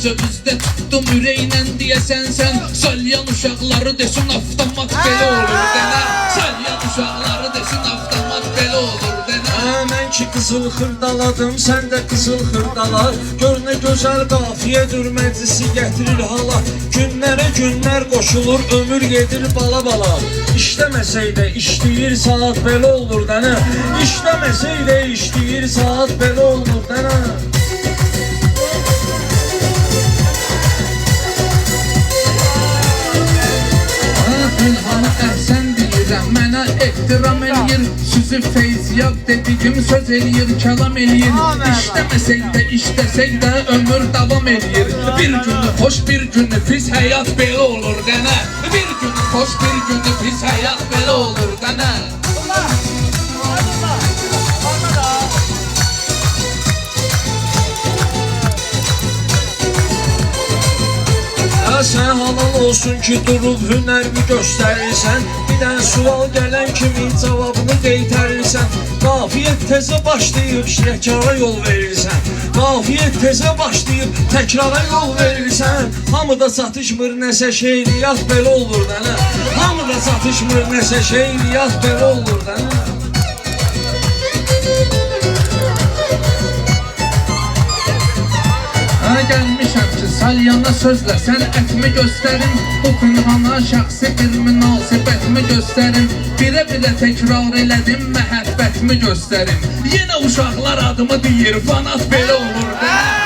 Gecə bizdə tutdum ürəklə deyəsən sən. Salyan uşaqları desin avtomat belə olur dənə. Salyan uşaqları desin avtomat belə olur dənə. Mən ki qızıl xırdaladım, sən də qızıl xırdala. Gör nə gözəl qafiyyədir məclisi gətirir hala. Günlərə günlər qoşulur, ömür gedir bala bala. İşləməsək də işləyir saat belə olur dənə. İşləməsək də işləyir saat belə olur dənə. Ünhanı əhsən deyirəm, mənə ehtiram eləyir. Süzü feyziyat dediyim söz eləyir, kəlam eləyir. İşləməsək də işləsək də ömür davam eləyir. Bir günü xoş, bir günü pis həyat belə olur dənə. Bir günü xoş, bir günü pis həyat belə olur dənə. Sən halal olsun ki durub hünərmi göstərirsən. Bir dənə sual gələn kimi cavabını qeytərirsən. Qafiyyət təzə başlayıb şirəkara yol verirsən. Qafiyyət təzə başlayıb təkrara yol verirsən. Hamıda çatışmır nəsə şeiriyyat belə olur dənə. Hamıda çatışmır nəsə şeiriyyat belə olur dənə. Gəlmişəm ki salyana sözlə sənətimi göstərim. Bu pünhana şəxsi bir münasibətimi göstərim. Birə-birə təkrar elədim, məhəbbətimi göstərim. Yenə uşaqlar adımı deyir, fanat belə olur da.